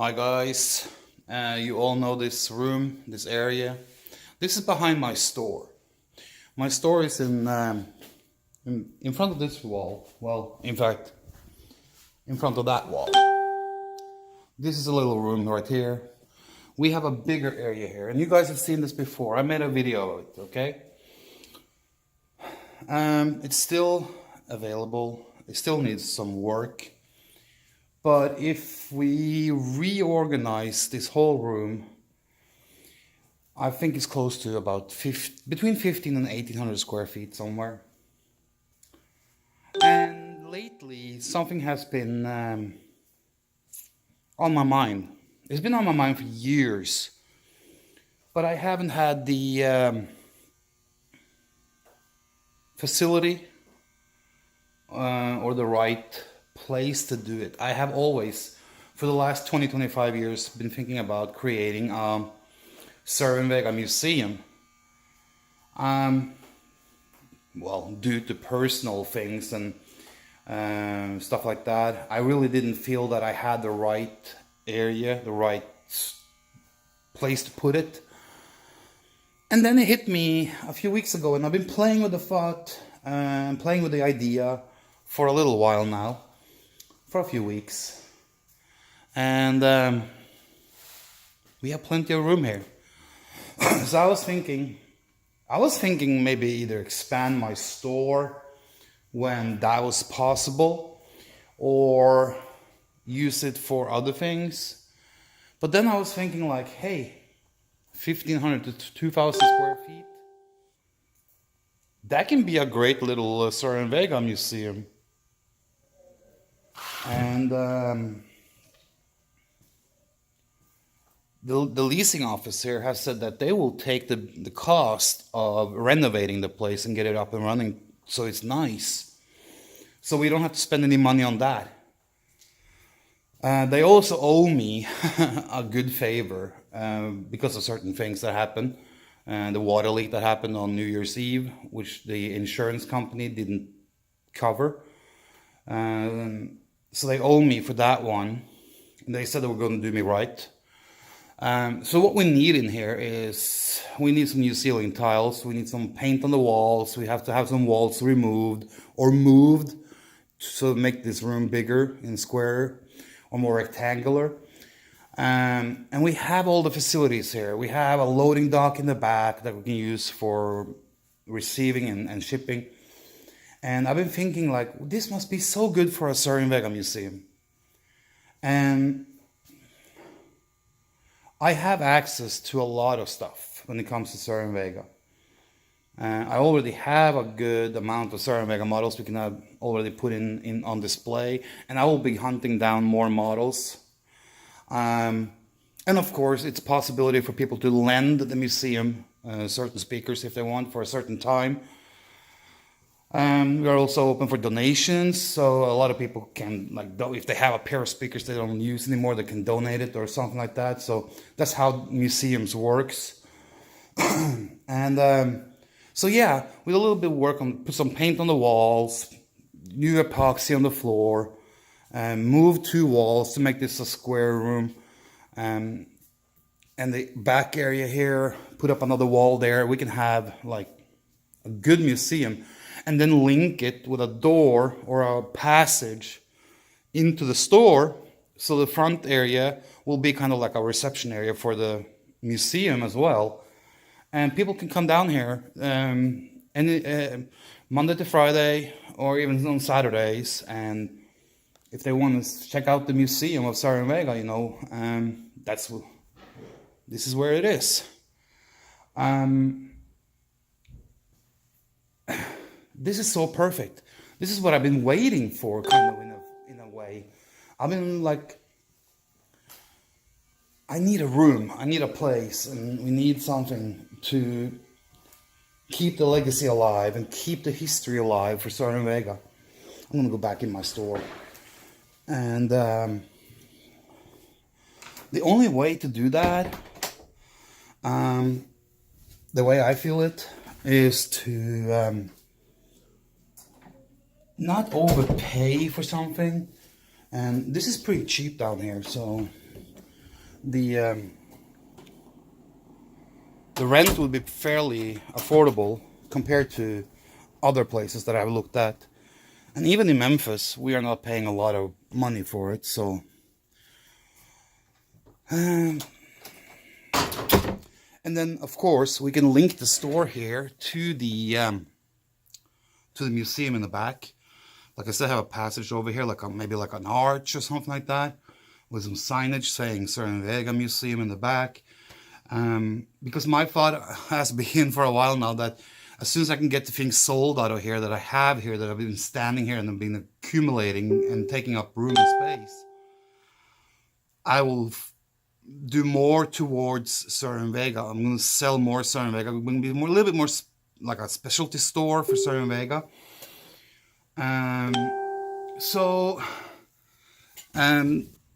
Hi guys, you all know this room, this area. This is behind my store. My store is in front of this wall. Well, in fact, in front of that wall. This is a little room right here. We have a bigger area here, and you guys have seen this before. I made a video of it, okay? It's still available. It still needs some work. But if we reorganize this whole room, I think it's close to about between 15 and 1800 square feet somewhere. And lately, something has been on my mind. It's been on my mind for years, but I haven't had the facility or the right place to do it. I have always, for the last 25 years, been thinking about creating a Cerwin-vega museum. Well, due to personal things and stuff like that, I really didn't feel that I had the right area, the right place to put it. And then it hit me a few weeks ago, and I've been playing with the thought and playing with the idea for a little while now. For a few weeks, and we have plenty of room here. So I was thinking maybe either expand my store when that was possible, or use it for other things. But then I was thinking like, hey, 1,500 to 2,000 square feet, that can be a great little Cerwin-vega museum. And the leasing office here has said that they will take the cost of renovating the place and get it up and running so it's nice. So we don't have to spend any money on that. They also owe me a good favor because of certain things that happened. The water leak that happened on New Year's Eve, which the insurance company didn't cover. So they owe me for that one. And they said they were going to do me right. So what we need in here is, we need some new ceiling tiles. We need some paint on the walls. We have to have some walls removed or moved to make this room bigger and square or more rectangular. And we have all the facilities here. We have a loading dock in the back that we can use for receiving and shipping. And I've been thinking like, this must be so good for a Cerwin-vega museum. And I have access to a lot of stuff when it comes to Cerwin-vega. I already have a good amount of Cerwin-vega models we can have already put in on display. And I will be hunting down more models. And of course, it's a possibility for people to lend the museum certain speakers if they want for a certain time. We are also open for donations, so a lot of people can, like, if they have a pair of speakers they don't use anymore, they can donate it or something like that. So that's how museums works. And so yeah, with a little bit of work on, put some paint on the walls, new epoxy on the floor, and move 2 walls to make this a square room. And the back area here, put up another wall there. We can have like a good museum. And then link it with a door or a passage into the store. So the front area will be kind of like a reception area for the museum as well. And people can come down here Monday to Friday or even on Saturdays. And if they want to check out the museum of Cerwin-vega, you know, this is where it is. This is so perfect. This is what I've been waiting for, kind of in a way. I've been like, I need a room, I need a place, and we need something to keep the legacy alive and keep the history alive for Cerwin-vega. I'm gonna go back in my store. And the only way to do that, the way I feel it, is to not overpay for something. And this is pretty cheap down here, so the the rent would be fairly affordable compared to other places that I've looked at. And even in Memphis, we are not paying a lot of money for it. So, and then of course we can link the store here to the museum in the back. Like I said, I have a passage over here, like maybe like an arch or something like that, with some signage saying Cerwin-vega Museum in the back. Because my thought has been for a while now that as soon as I can get the things sold out of here that I have here, that I've been standing here and I've been accumulating and taking up room and space, I will do more towards Cerwin-vega. I'm going to sell more Cerwin-vega. I'm going to be a little bit more like a specialty store for Cerwin-vega.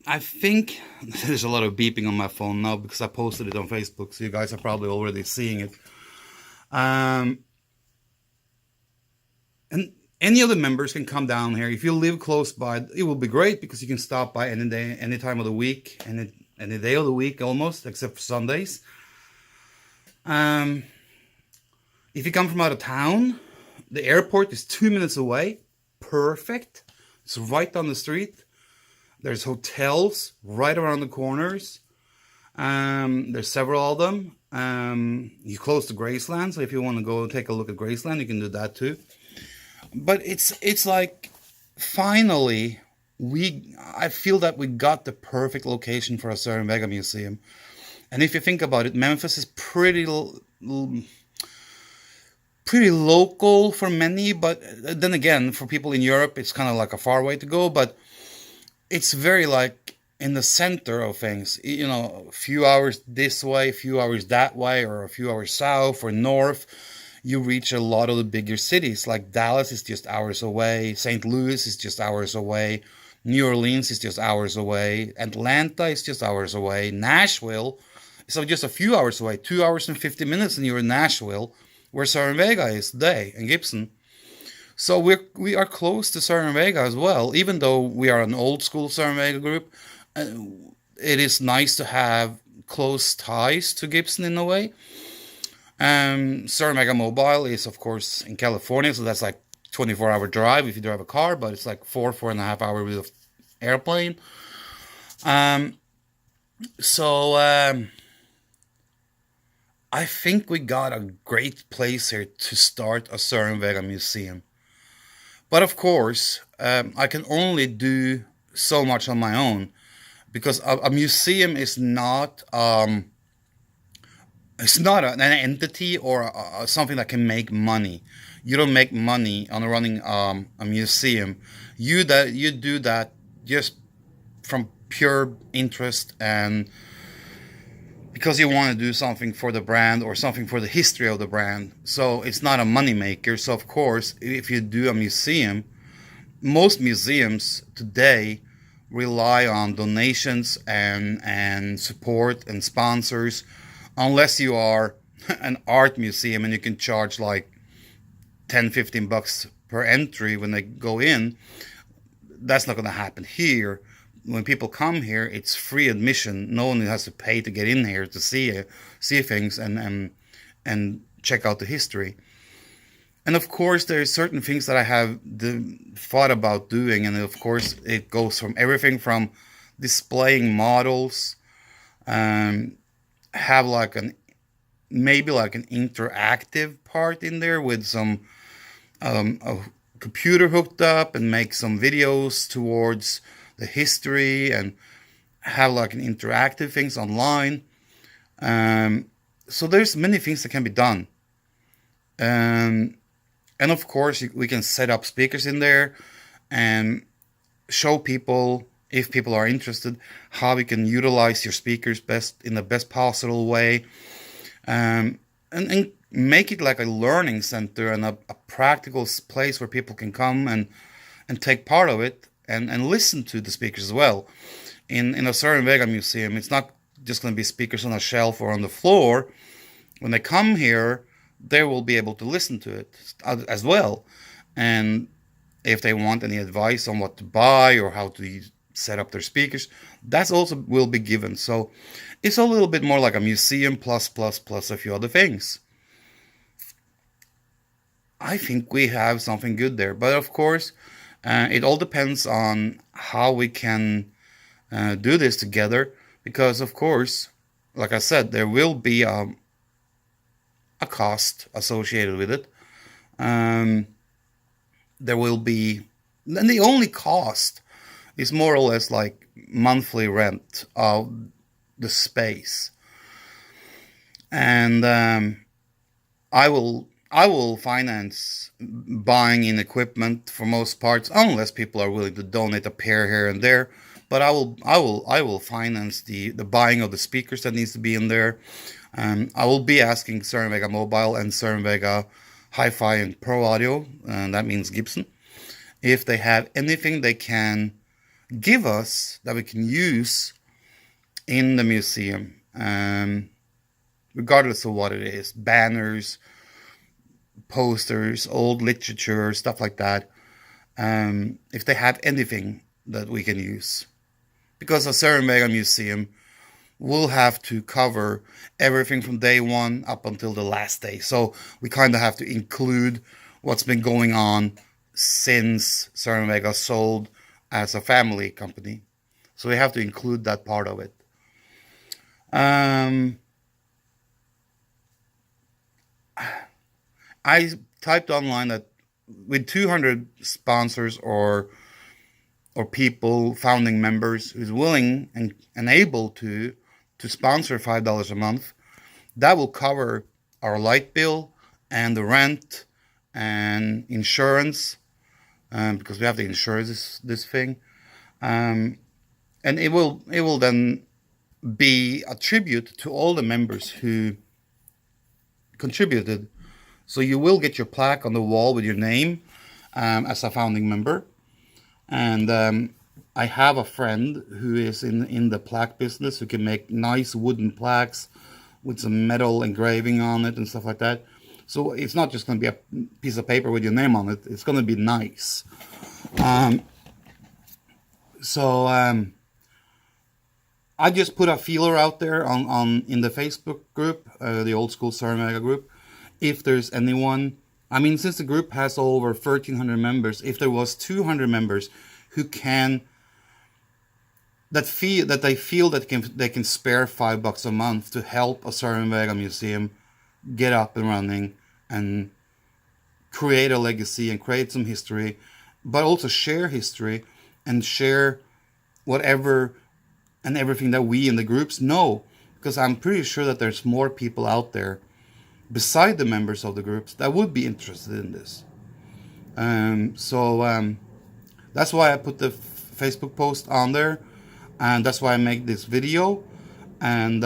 I think there's a lot of beeping on my phone now because I posted it on Facebook, so you guys are probably already seeing it. And any of the members can come down here. If you live close by, it will be great because you can stop by any day, any time of the week, any day of the week almost, except for Sundays. If you come from out of town, the airport is 2 minutes away. Perfect. It's right down the street. There's hotels right around the corners. There's several of them. You close to Graceland, so if you want to go take a look at Graceland, you can do that too. But it's like finally I feel that we got the perfect location for a Cerwin-vega museum. And if you think about it, Memphis is pretty local for many, but then again, for people in Europe, it's kind of like a far way to go, but it's very like in the center of things, you know, a few hours this way, a few hours that way, or a few hours south or north, you reach a lot of the bigger cities. Like Dallas is just hours away, St. Louis is just hours away, New Orleans is just hours away, Atlanta is just hours away, Nashville is just a few hours away, 2 hours and 50 minutes, and you're in Nashville, where Cerwin-vega is today, and Gibson. So we are close to Cerwin-vega as well, even though we are an old school Cerwin-vega group. It is nice to have close ties to Gibson in a way. Cerwin-vega Mobile is of course in California, so that's like 24-hour drive if you drive a car, but it's like 4.5 hours with an airplane. I think we got a great place here to start a Cerwin-vega museum. But of course, I can only do so much on my own, because a museum is not it's not an entity or something that can make money. You don't make money on running a museum. You do that just from pure interest and because you want to do something for the brand or something for the history of the brand. So it's not a money maker. So of course, if you do a museum, most museums today rely on donations and support and sponsors, unless you are an art museum and you can charge like 10-15 bucks per entry when they go in. That's not going to happen here. When people come here, it's free admission. No one has to pay to get in here to see things and check out the history. And of course, there are certain things that I have thought about doing, and of course, it goes from everything from displaying models, have like maybe like an interactive part in there with some a computer hooked up and make some videos towards the history and have like an interactive things online. So there's many things that can be done. And of course, we can set up speakers in there and show people, if people are interested, how we can utilize your speakers in the best possible way. And make it like a learning center and a practical place where people can come and take part of it and listen to the speakers as well. In a Cerwin-vega museum, it's not just going to be speakers on a shelf or on the floor. When they come here, they will be able to listen to it as well. And if they want any advice on what to buy or how to set up their speakers. That's also will be given. So it's a little bit more like a museum plus a few other things. I think we have something good there. But of course, it all depends on how we can do this together. Because of course, like I said, there will be a cost associated with it. There will be, and the only cost is more or less like monthly rent of the space. And I will finance buying in equipment for most parts, unless people are willing to donate a pair here and there. But I will finance the buying of the speakers that needs to be in there. I will be asking Cerwin-vega Mobile and Cerwin-vega Hi-Fi and Pro Audio, and that means Gibson, if they have anything they can give us that we can use in the museum, regardless of what it is, banners, posters, old literature, stuff like that. If they have anything that we can use, because a Cerwin-vega museum will have to cover everything from day one up until the last day. So we kind of have to include what's been going on since Cerwin-vega sold as a family company. So we have to include that part of it. I typed online that with 200 sponsors or people, founding members who's willing and able to sponsor $5 a month, that will cover our light bill and the rent and insurance, because we have to insure this thing, and it will then be a tribute to all the members who contributed. So you will get your plaque on the wall with your name as a founding member. And I have a friend who is in the plaque business, who can make nice wooden plaques with some metal engraving on it and stuff like that. So it's not just going to be a piece of paper with your name on it. It's going to be nice. I just put a feeler out there on in the Facebook group, the Old School Cerwin-vega group. If there's anyone, I mean, since the group has over 1,300 members, if there was 200 members who they feel that they can spare $5 a month to help a Cerwin-vega museum get up and running and create a legacy and create some history, but also share history and share whatever and everything that we in the groups know, because I'm pretty sure that there's more people out there beside the members of the groups that would be interested in this. That's why I put the Facebook post on there, and that's why I make this video. And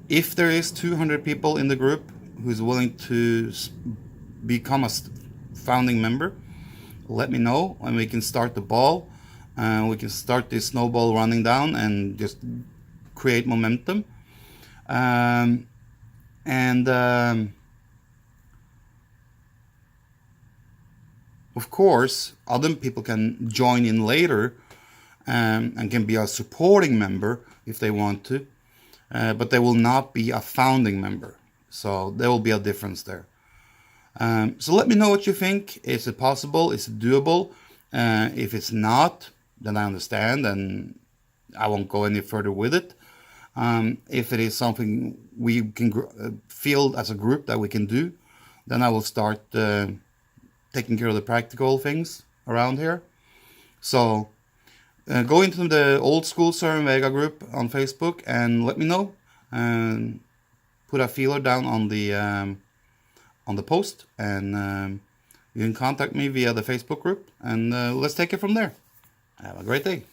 if there is 200 people in the group who's willing to become a founding member, let me know, and we can start the ball. We can start this snowball running down and just create momentum. Of course, other people can join in later and can be a supporting member if they want to, but they will not be a founding member. So there will be a difference there. So let me know what you think. Is it possible? Is it doable? If it's not, then I understand and I won't go any further with it. If it is something we can feel as a group that we can do, then I will start taking care of the practical things around here. So go into the Old School Cerwin-vega group on Facebook and let me know. And put a feeler down on the post, and you can contact me via the Facebook group, and let's take it from there. Have a great day.